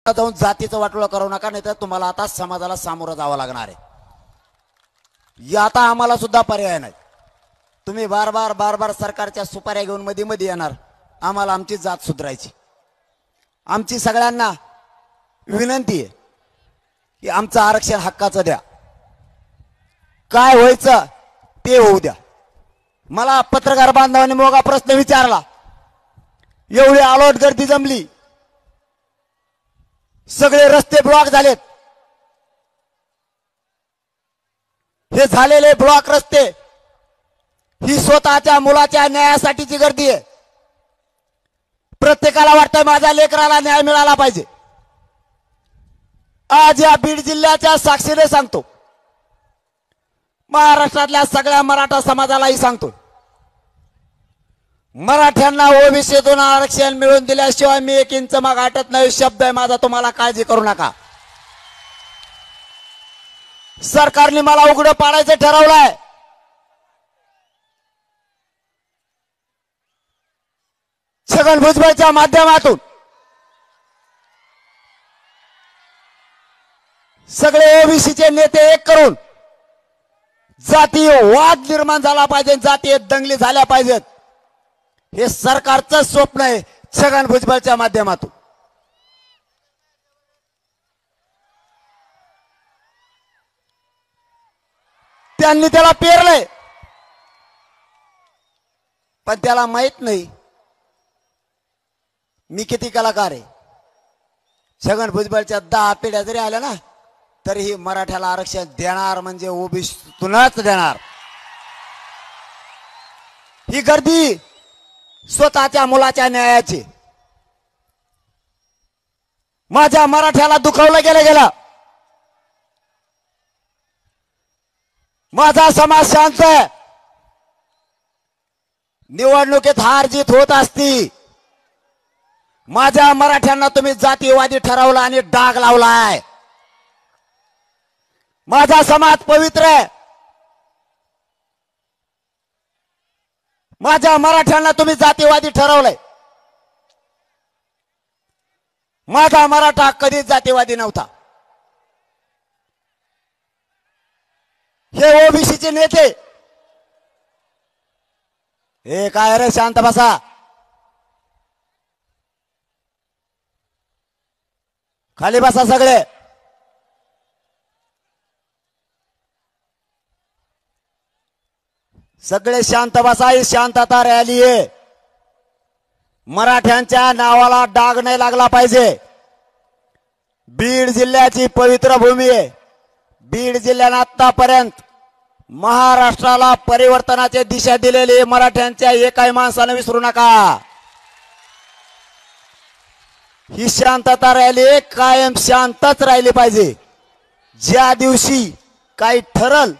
जाऊन जातीचं वाटोळं करू नका, नाही तर तुम्हाला आता समाजाला सामोरं जावं लागणार आहे. आता आम्हाला सुद्धा पर्याय नाही. तुम्ही बार बार सरकारच्या सुपाऱ्या घेऊन मध्ये मध्ये येणार. आम्हाला आमची जात सुधारायची. आमची सगळ्यांना विनंती आहे की आमचं आरक्षण हक्काचं द्या. काय व्हायचं ते होऊ द्या. मला पत्रकार बांधवांनी मोगा प्रश्न विचारला. एवढी आलोट गर्दी जमली, सगळे रस्ते ब्लॉक झालेत. हे झालेले ब्लॉक रस्ते ही स्वतःच्या मुलाच्या न्यायासाठीची गर्दी आहे. प्रत्येकाला वाटतं माझ्या लेकराला न्याय मिळाला पाहिजे. आज या बीड जिल्ह्याच्या साक्षीने सांगतो, महाराष्ट्रातल्या सगळ्या मराठा समाजालाही सांगतो, मराठ्यांना ओबीसीतून आरक्षण मिळवून दिल्याशिवाय मी एक इंच माग हटत नाही. शब्द आहे माझा, तुम्हाला काळजी करू नका. सरकारने मला उघडं पाडायचं ठरवलंय. छगन भुजबळच्या माध्यमातून सगळे ओबीसीचे नेते एक करून जातीय वाद निर्माण झाला पाहिजे, जातीय दंगली झाल्या पाहिजेत. हे सरकारचं स्वप्न आहे. छगन भुजबळच्या माध्यमातून त्यांनी त्याला पेरलंय, पण त्याला माहित नाही मी किती कलाकार आहे. छगन भुजबळच्या 10 पिढ्या जरी आल्या ना तरीही मराठ्याला आरक्षण देणार म्हणजे ओबीसीतूनच देणार. ही गर्दी स्वतःच्या मुलाच्या न्यायाची. माझ्या मराठ्याला दुखावलं गेलं. माझा समाज शांत आहे. निवडणुकीत हार जीत होत असती. माझ्या मराठ्यांना तुम्ही जातीयवादी ठरवला आणि डाग लावलाय. माझा समाज पवित्र आहे. माझ्या मराठ्यांना तुम्ही जातीवादी ठरवलंय. माझा मराठा कधीच जातीवादी नव्हता. हे ओबीसीचे नेते हे काय रे, शांत बसा. खाली बसा सगळे. सगळे शांत बसा. ही शांतता रॅली आहे. मराठ्यांच्या नावाला डाग नाही लागला पाहिजे. बीड जिल्ह्याची पवित्र भूमी आहे. बीड जिल्ह्याने आतापर्यंत महाराष्ट्राला परिवर्तनाची दिशा दिलेली मराठ्यांच्या एकाही माणसाने विसरू नका. ही शांतता रॅली कायम शांतच राहिली पाहिजे. ज्या दिवशी काही ठरल,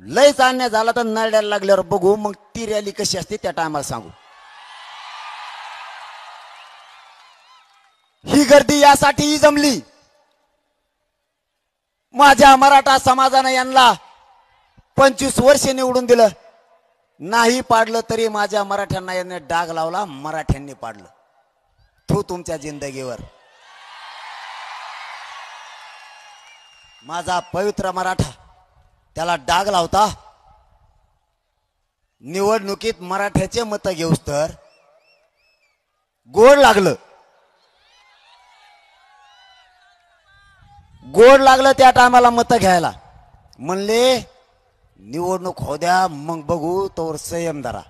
लयच अन्याय झाला तर नरड्याला लागल्यावर बघू, मग ती रॅली कशी असते त्या टायमाला सांगू. ही गर्दी यासाठी जमली, माझ्या मराठा समाजाने यांना 25 वर्ष निवडून दिलं. नाही पाडलं तरी माझ्या मराठ्यांना यांनी डाग लावला. मराठ्यांनी पाडलं. तू तुमच्या जिंदगीवर. माझा पवित्र मराठा त्याला डाग लावता. निवडणुकीत मराठ्याचे मत घेऊस तर गोड लागलं. त्या टायमाला मत घ्यायला म्हणले निवडणूक हो द्या मग बघू, तोवर संयम धरा.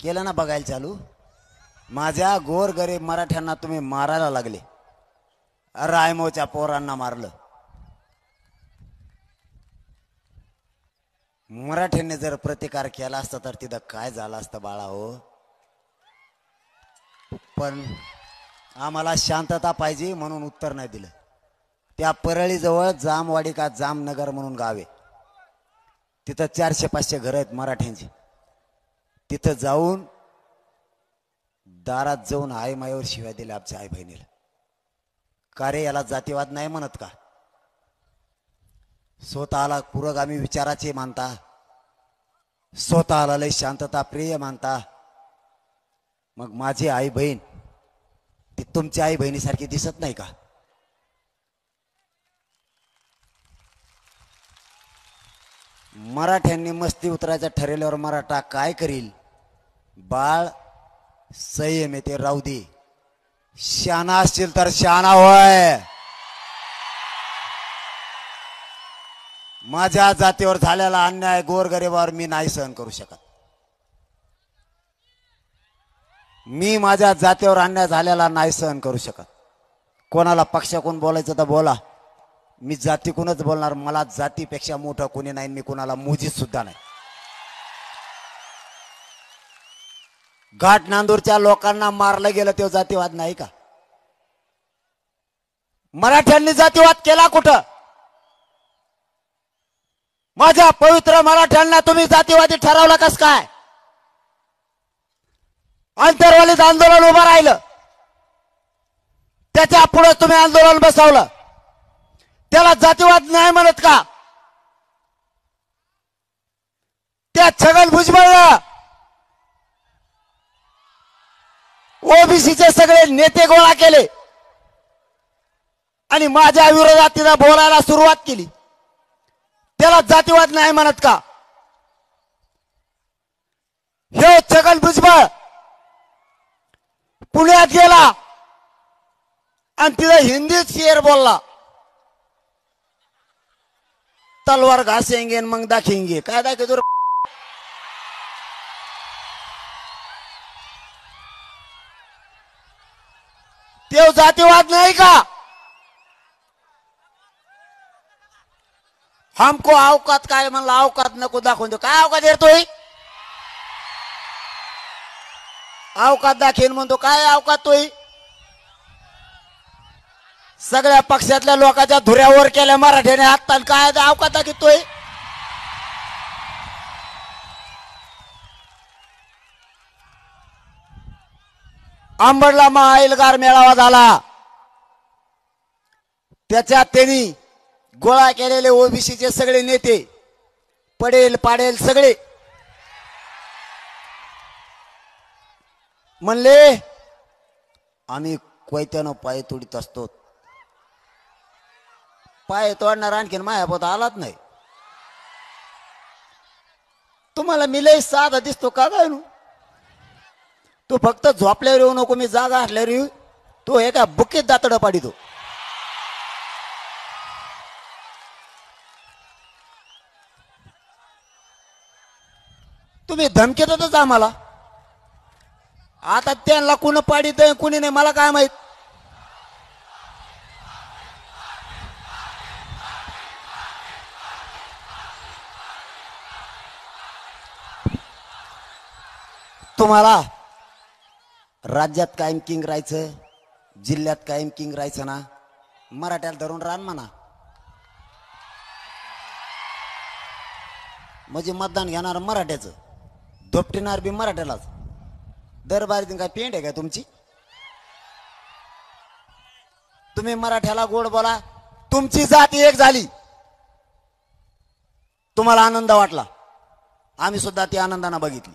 केलं ना बघायला चालू. माझ्या गोरगरीब मराठ्यांना तुम्ही मारायला लागले. रायमोच्या पोरांना मारलं. मराठ्यांनी जर प्रतिकार केला असता तर तिथं काय झालं असतं बाळा हो. पण आम्हाला शांतता पाहिजे म्हणून उत्तर नाही दिलं. त्या परळीजवळ जामवाडी का जामनगर म्हणून गाव आहे. तिथं 400-500 घर आहेत मराठ्यांची. तिथं जाऊन दारात जाऊन आई माईवर शिव्या दिल्या आमच्या आई बहिणीला. का रे, याला जातीवाद नाही म्हणत का? स्वतःला पुरोगामी विचाराचे मानता. स्वतःला लय शांतता प्रिय मानता, मग माझी आई बहीण ती तुमच्या आई बहिणीसारखी दिसत नाही का? मराठ्यांनी मस्ती उतरायचं ठरवल्यावर मराठा काय करील? बाळ संयम येते राहू दे, शहाणा असतील तर शहाणा होय. माझ्या जातीवर झालेला अन्याय गोरगरिबावर मी नाही सहन करू शकत. मी माझ्या जातीवर अन्याय झालेला नाही सहन करू शकत. कोणाला पक्षाकडून बोलायचं तर बोला, मी जातीकडूनच बोलणार. मला जातीपेक्षा मोठं कोणी नाही, मी कोणाला मुजीत सुद्धा नाही. घाट नांदूरच्या लोकांना मारलं गेलं तेव्हा जातीवाद नाही का? मराठ्यांनी जातीवाद केला कुठं? माझ्या पवित्र मराठ्यांना तुम्ही जातीवादी ठरवलं कस काय? आंतरवालीत आंदोलन उभं राहिलं, त्याच्या पुढे तुम्ही आंदोलन बसवलं, त्याला जातीवाद नाही म्हणत का? त्या छगन भुजबळनं ओबीसीचे सगळे नेते गोळा केले आणि माझ्या विरोधात तिला बोलायला सुरुवात केली, त्याला जातीवाद नाही म्हणत का? हे छगन भुजबळ पुण्यात गेला आणि तिथं हिंदीत शेर बोलला, तलवार घासेंगे मग दाखेंगे. काय दाखवतो? ते जातीवाद नाही का? हमको अवकात काय म्हणला? अवकात नको दाखवून दे. काय अवकात येतोय? अवकात दाखवेन म्हणतो. काय अवकात तोय? सगळ्या पक्षातल्या लोकांच्या धुऱ्यावर केल्या मराठ्याने हात. काय अवकात दाखवतोय? अंबडला महाएल्गार मेळावा झाला, त्याच्यात त्यांनी गोळा केलेले ओबीसीचे सगळे नेते, पडेल पाडेल सगळे म्हणले आम्ही कोयत्यानं पाय तोडीत असतो. पाय तोडणार आणखीन मायापोत आलाच नाही. तुम्हाला मी लय साधा दिसतो का काय? तू फक्त झोपल्यावर येऊ नको, मी जागा असल्यावर येऊ. तू एका बुकीत दातड पाडितो. तुम्ही धमकी देतच आम्हाला. आता त्यांना कुणी पाडित कुणी नाही मला काय माहित. तुम्हाला राज्यात कायम किंग राहायचं, जिल्ह्यात कायम किंग राहायचं ना, मराठ्याला धरून रान म्हणा. म्हणजे मतदान घेणार मराठ्याचं, धोपटिणार बी मराठ्यालाच. दरबारी काय पेंड आहे का तुमची? तुम्ही मराठ्याला गोड बोला. तुमची जात एक झाली, तुम्हाला आनंद वाटला, आम्ही सुद्धा ती आनंदाने बघितली.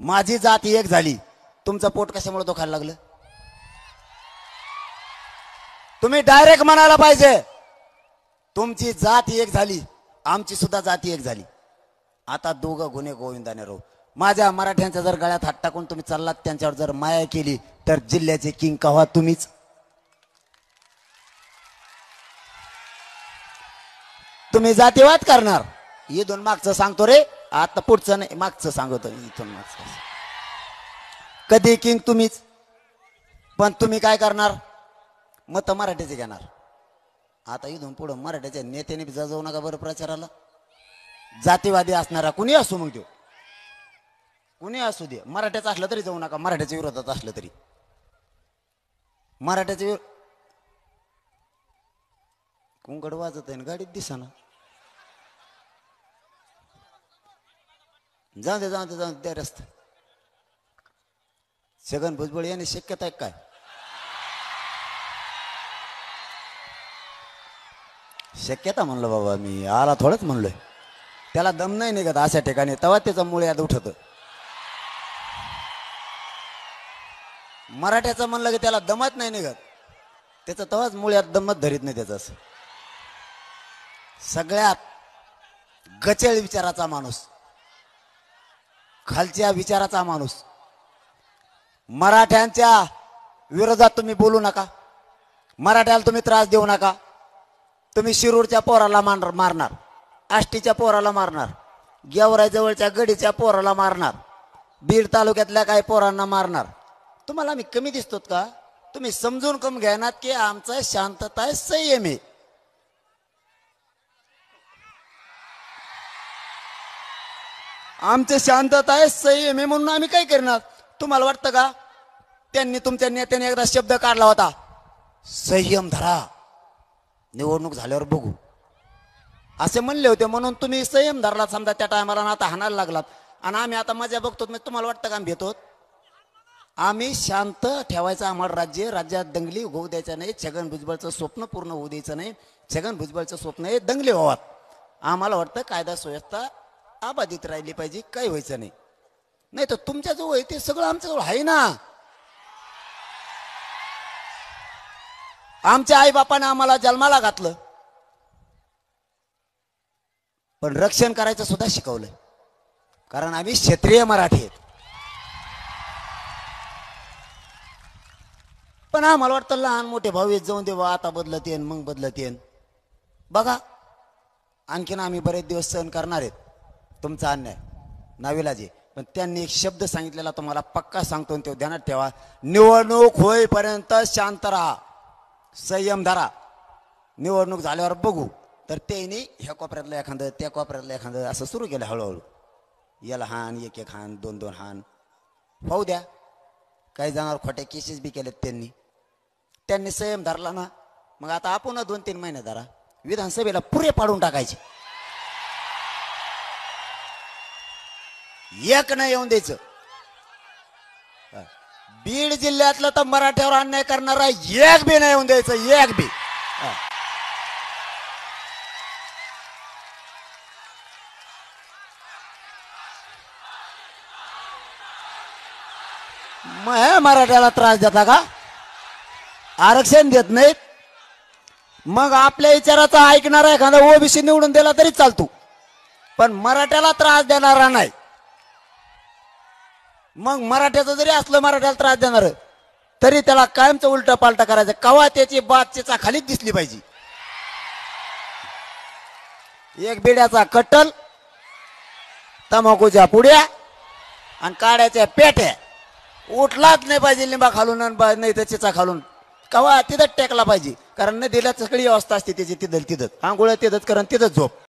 माझी जात एक झाली, तुमचं पोट कशामुळे दुखायला लागलं? तुम्ही डायरेक्ट म्हणायला पाहिजे तुमची जात एक झाली, आमची सुद्धा जाती एक झाली. आता दोघं गुन्हे गोविंदाने राहू. माझ्या मराठ्यांच्या जर गळ्यात हात टाकून तुम्ही चाललात, त्यांच्यावर जर माया केली, तर जिल्ह्याचे किंग कव्हा तुम्हीच. तुम्ही जातीवाद करणार. इथून मागचं सांगतो रे, आता पुढचं नाही, मागचं सांगतो. इथून मागचं कधी किंग तुम्हीच. पण तुम्ही काय करणार? मत मराठ्याचे घेणार. आता इथून पुढं मराठ्याच्या नेत्याने जाऊ नका बरं प्रचाराला. जातीवादी असणारा कुणी असू, मग तो कुणी असू दे, मराठ्याचं असलं तरी जाऊ नका. मराठ्याच्या विरोधात असलं तरी. मराठ्याच्या कुंकड वाजत आहे गाडीत दिसाना. जाऊ दे जाऊ दे जाऊ दे रस्ता. छगन भुजबळ यांनी शक्यता आहे काय? शक्यता म्हणलं बाबा, मी आला थोडंच म्हणलोय. त्याला दम नाही निघत अशा ठिकाणी, तेव्हा त्याचं मुळ्यात उठत. मराठ्याचं म्हणलं की त्याला दमत नाही निघत, त्याचं तेव्हाच मुळ्यात दमत धरीत नाही त्याचं. असं सगळ्यात गचेळ विचाराचा माणूस, खालच्या विचाराचा माणूस. मराठ्यांच्या विरोधात तुम्ही बोलू नका, मराठ्याला तुम्ही त्रास देऊ नका. तुम्ही शिरूरच्या पोराला मारणार, आष्टीच्या पोराला मारणार, गेवराई जवळच्या गडीच्या पोराला मारणार, बीड तालुक्यातल्या काही पोरांना मारणार. तुम्हाला आम्ही कमी दिसतोत का? तुम्ही समजून कम घ्यानात की आमचा शांतता आहे, संयम आहे. आमचे शांतता आहे, संयम आहे, म्हणून आम्ही काय करणार? तुम्हाला वाटतं का त्यांनी तुमच्या नेत्याने एकदा शब्द काढला होता, संयम धरा, निवडणूक झाल्यावर बघू, असे म्हणले होते, म्हणून तुम्ही संयम धरला समजा त्या टायमाला, आता हाणायला लागलात. आणि आम्ही आता मजा बघतो. तुम्हाला वाटतं का आम्ही भेटतो? आम्ही शांत ठेवायचं आम्हाला राज्य, राज्यात दंगली होऊ द्यायच्या नाही. छगन भुजबळचं स्वप्न पूर्ण होऊ द्यायचं नाही. छगन भुजबळचं स्वप्न हे दंगली व्हावात. आम्हाला वाटतं कायदा सुव्यवस्था अबाधित राहिली पाहिजे, काही व्हायचं नाही. नाही तर तुमच्याजवळ आहे ते सगळं आमच्याजवळ आहे ना. आमच्या आईबापाने आम्हाला जन्माला घातलं, पण रक्षण करायचं सुद्धा शिकवलंय, कारण आम्ही क्षेत्रीय मराठी आहेत. पण आम्हाला वाटतं लहान मोठे भाऊ येत जाऊन देवा, आता बदलत येईन मग बदलत येईन. बघा, आणखीन आम्ही बरेच दिवस सहन करणार आहेत तुमचा अन्याय, नाविलाजी. पण त्यांनी एक शब्द सांगितलेला तुम्हाला पक्का सांगतो, तो ध्यानात ठेवा. निवडणूक होईपर्यंत शांत राहा, संयम धरा, निवडणूक झाल्यावर बघू. तर त्यांनी ह्या कोपऱ्यातलं एखादं, त्या कोपऱ्यातलं एखादं असं सुरू केलं हळूहळू. याला हान, एक एक हान, दोन दोन हान, होऊ द्या. काही जणांवर खोट्या केसेस बी केलेत त्यांनी संयम धरला ना. मग आता आपण 2-3 महिने धरा, विधानसभेला पुरे पाडून टाकायचे, एक नाही येऊन द्यायचं. बीड जिल्ह्यातलं तर मराठ्यावर अन्याय करणारा एक बी नाही येऊन द्यायचं, एक बी. मग मराठ्याला त्रास देता का? आरक्षण देत नाहीत. मग आपल्या विचाराचा ऐकणारा एखादा ओबीसी निवडून दिला तरी चालतो, पण मराठ्याला त्रास देणारा नाही. मग मराठ्याचं जरी असलं, मराठ्याला त्रास देणार तरी त्याला कायमचं उलट पालट करायचं. कवा त्याची बातचीचा खालीच दिसली पाहिजे. एक बिड्याचा कट्टल, तंबाखूच्या पुड्या आणि काड्याच्या पेट्या उठलाच नाही पाहिजे, लिंबा खालून नाही तर चिचा खालून. कवा तिथंच टेकला पाहिजे, कारण नदीला सगळी अवस्था असते त्याची, तिथं आंघोळ तिथंच करण, तिथंच झोप.